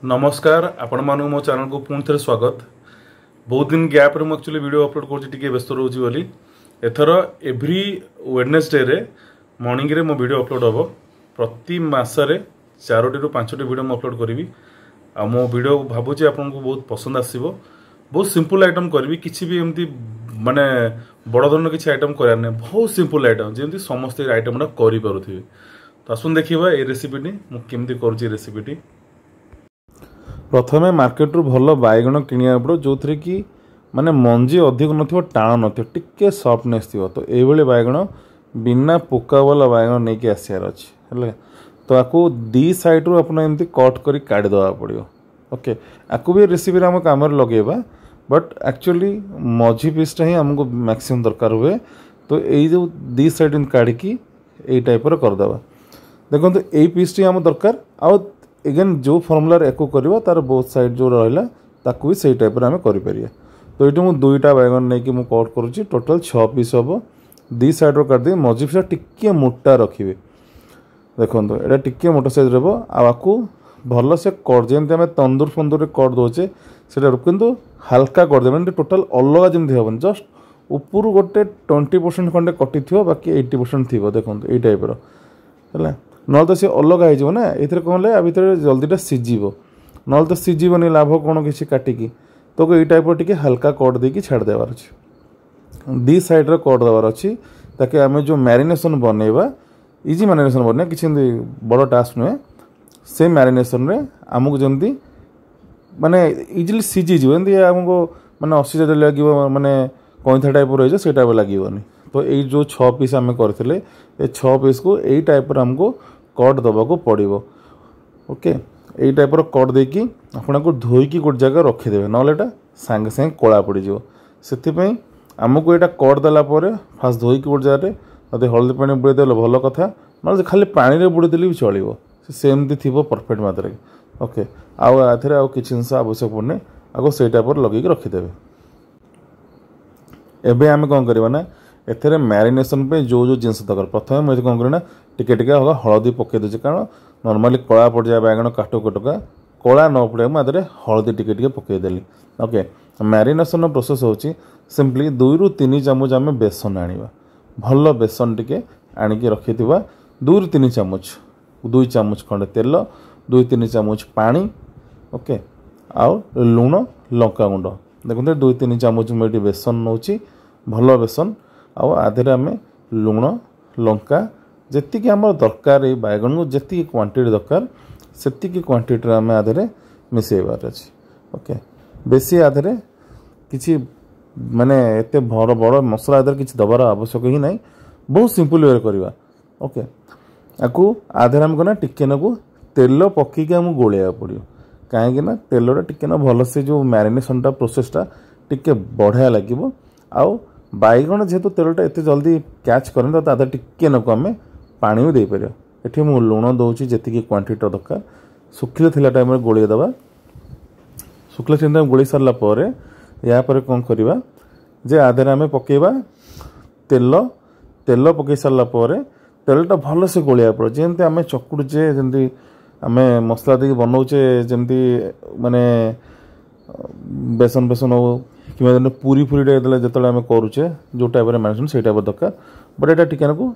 नमस्कार आपण मानू मो चैनल को पुणी थे स्वागत। बहुत दिन गैप रे एक्चुअली वीडियो अपलोड कर व्यस्त रोची बोली एथर एव्री वेडनेसडे रे मॉर्निंग रे मो वीडियो अपलोड हम प्रति मासरे 4टी ରୁ 5टी वीडियो मु अपलोड करी। आ मो वीडियो भावुची आपन को बहुत पसंद आसीबो। बहुत सिंपल आइटम करी किसी भी एमती माने बड़ धरण किसी आइटम करार नहीं, बहुत सिंपल आइटम जमी समस्त आइटम करि पारुथिबे। तो आसुन देखिबा ए रेसिपीटी मु केमती करूची रेसिपीटी। प्रथमे मार्केट रू भल बैगण किनिया पड़ो जो थी कि माने मंजी अधिक नथिबो टाण नथिबो टिके सॉफ्टनेस थिबो। तो एभली बैगण बिना पोका वाला बैगण नहीं कि आसियार अछि हले। तो आकु दी साइड रू अपन एमती कट करी काढी दवा पड़ियो। ओके आकु भी रेसिपी रे हम काम रे लगेबा, बट एक्चुअली मझी पीसटा ही हमको मैक्सिमम दरकार हुए। तो एई जो दी साइड इन काढी की एई टाइप रो कर दवा। देखो तो एई पीस टी हम दरकार आ एगेन जो फर्मुला एको करवा तार बोथ साइड जो रहा ताकू भी सही टाइप आम कर। तो ये मुझे दुईटा बैगन नहीं कि कट करुच्ची टोटाल 6 पीस हम दी साइड रो काटदे मझी पीस टिके मोटा रखिए। देखो यहाँ टिके मोटा साइज रहा आपको भल से कट जमी आम तंदूर फंदूर कट दौचे से कितु हाल्का करदे टोटाल अलग जमी हेन जस्ट ऊपर गोटे 20% खंडे कटी थी बाकी 80% थी। देखो ये टाइप है ना तो सी अलग हो ना ये कौन है भितर जल्दीटा सीझब ना तो सीझबनी लाभ कौन किसी काटिकी। तो ये टाइप टी हल्का कट देकी छाड़देवार अच्छे दी सैड्रे कट देवार अच्छी ताकि आम जो मैरिनेशन बनइबा इजी मैरिनेशन बने किसी बड़ टास्क नुहे। से मैरिनेशन रे आमको जमी माने इजिली सीझीज आमको माने असीजा लगे माने कईथा टाइप रही से टाइप लगेनि। तो ये जो 6 पीस आम करते 6 पीस को यही टाइप हमको कट दबा को पड़ो। ओके यही टाइप कट देकी आपको धोईकी गोटे जगह रखीदे ना सांगे सांगे कला पड़ो। से आमको यहाँ कट देलापर फास्ट धोईकी गोटे जगह हल्दी पानी बुड़े देल भल कथा ना खाली पानी में बुड़े देले भी चलो सेमती थी परफेक्ट मात्रा। ओके आउ कि जिन आवश्यक पड़े आगे से टाइप लगे रखीदे। एबे आम कौन करवा ना एथेरे मैरिनेशन पे जो जो जिनस दरकार प्रथम मुझे कौन करना टिके टिके हलदी पकई दूचे कारण नॉर्मली कला पड़ जाए बैगण काटू कटुका कला न पड़े मुझे हलदी टिके टिके पकईदेली। ओके मैरिनेशन प्रोसेस होची सिंपली 2 ରୁ 3 चामच आम बेसन आनिबा भल बेसन टिके आनिकी रखी 2 ରୁ 3 चामच 2 चामच खंडे तेल 2-3 चामच पानी। ओके आउ लुण लंका गुंड देखते 2-3 चामच मुझे बेसन नौची भल बेसन आउ आधे आम लुण लंका जी आम दरकार ये बैगन को जी क्वांटिटी दरकार से क्वांटिटी आम आधे मिसेबार अच्छे। ओके बेसी आधे किसी माने एते बड़ बड़ मसला आधे किसी दबार आवश्यक ही ना, बहुत सिंपल वे करवा। ओके आपको आधे आम कहना टिके नाकू तेल पकईकि आमको गोलिया पड़ो कहीं तेलटा टिके ना भल से जो मैरिनेशनटा प्रोसेसटा टिके बढ़िया लगे। आउ बैगण जेहेतु तेलटा एत जल्दी कैच करें तो टिके नाकू आम पानी भी दे पार। ये मुझे लुण दूसरी जी क्वांटिटी दरकार शुखिले थिला टाइम गोलिया दबा शुखिला टाइम गोली सारापर या कौन करवा जे आधे आम पकेबा तेल तेल पकई सारापर तेलटा भल से गोलिया पड़ो जमी आम चकुड़े जमी आम मसला देकी बनाऊे जमी माने बेसन बेसन हो कि पूरी पूरी जो आम करुचे जो टाइप मैरिनेशन से टाइप दरकार। बट यहाँ टिके नाकू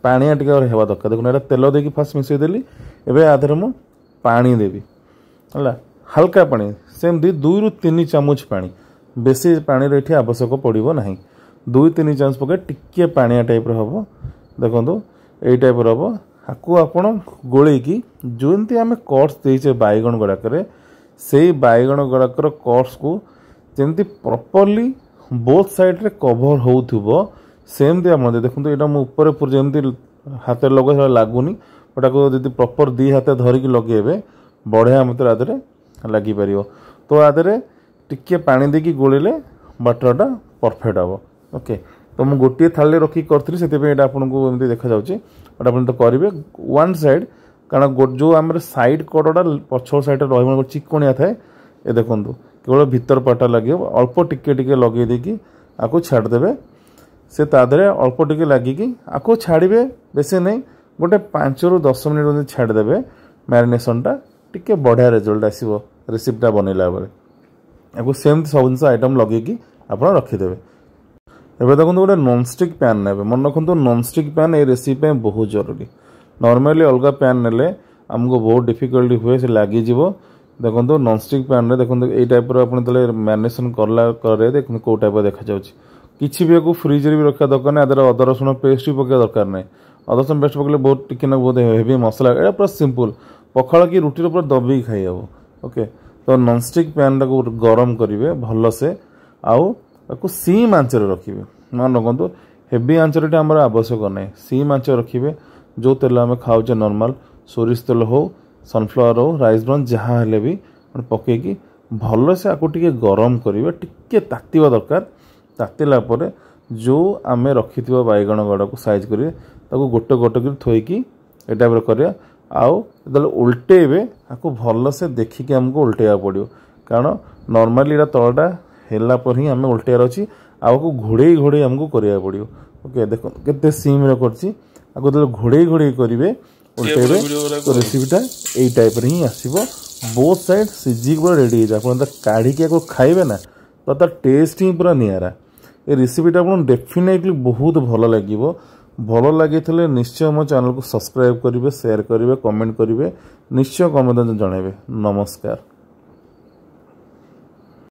पानिया टिके हेबा दरकार। देखो यहाँ तेल देकी फास्ट मिसईदेली एवं आधे मु पानी देवी है हल्का पानी सेमती 2 ରୁ 3 चामच पानी बेसी पानी ये आवश्यक पड़ो ना 2-3 चामच पकड़े टिके पानिया टाइप हम देखो यही टाइप हम आपको आपण गोलेकी जोमती आम कट्स देचे बैगण गुड़ाक से बैगण गुड़ाकर कट्स को जमी प्रॉपर्ली बोथ साइड रे कवर हो सेमती आप देखो यहाँ मुझे ऊपर जमी हाथ लगे लगुनि बट आपको जब प्रॉपर 2 हाथ धरिकी लगे बढ़िया मतलब आधे लगिपर। तो आधे टिके पानी देकी गोलिले बैटरटा परफेक्ट हम। ओके तो मुझे गोटे थाली रखी करी से आपको एमती देखा जाऊँगी बट आप तो करेंगे वन साइड कारण जो आम सैड कटटा पछ सैड रही चिकणिया थाए ये देखो केवल भीतर पाटा लगे अल्प टिके टिके लगे देकी आपको छाड़देवे से तादे अल्प टिके लगिकी आपको छाड़े बेसी नहीं गोटे 5 ରୁ 10 मिनट छाड़देवे मैरिनेशनटा टिके बढ़िया रिजल्ट आसो रेसिपीटा बनैला आपको सेमती सब जिन आइटम लगे आप रखिदेवे। एबे देखो गोटे नॉनस्टिक पैन ने मन रखु नॉनस्टिक पैन ये रेसिपी बहुत जरूरी। नॉर्मली अलग पैन ने आमको बहुत डिफिकल्टी हुए से लगी देखो नॉनस्टिक पैन रे देखो ये टाइप मैरिनेशन कला देखो कौ टाइप देखा जाऊँगी किसी भी आपको फ्रिज भी रखा दरकार नहीं आदर अदा रसुण पेस्ट भी पकड़ा दरकार नहीं। अदा रसुण पेस्ट पकड़े बहुत टिके ना बहुत हेवी मसला ये पूरा सिंपल पखाड़ की रुटी पूरा दबी खाई हम। ओके तो नॉनस्टिक पैन टाक गरम करेंगे भलसे आपको सीम आंचर रखिए। मन रखु हेवी आंचर आम आवश्यक ना सीम आंचर रखिए। जो तेल आम खाऊे नॉर्मल सोरिष तेल हो सनफ्लावर हो राइस ब्राउन जहाँ हेले भी पकईकी भलसे आपको टिके गरम करेंगे टिके तातिवा दरकार। तातिला परे जो आम रखि बैगण गड़ा को साइज करेंगे गोटे गोटे कर थोईकी ए टाइप करिया आउ उल्टेबे आपको भलसे देखिकी आमको उल्टेया पड़ो कारण नॉर्मली तलटा हेला पर ही आम उल्टेयार अच्छी आपको घोड़े घोड़े आमको करिया पड़ो। ओके देखो केते सीम रे करछि आपको जो घोड़े घोड़े करेंगे उल्टेबे तो रेसिपीटा यही टाइप ही आसो बोथ साइड सीझी पूरा रेडी हो आप काढ़ी खाइबे ना तो तार टेस्ट ही पूरा निरा। ये रेसिपीटा आप डेफिनेटली बहुत भल लगे। भल लगी निश्चय मो चैनल को सब्सक्राइब करेंगे शेयर करेंगे कमेंट करेंगे निश्चय कमेंट जनइबे। नमस्कार।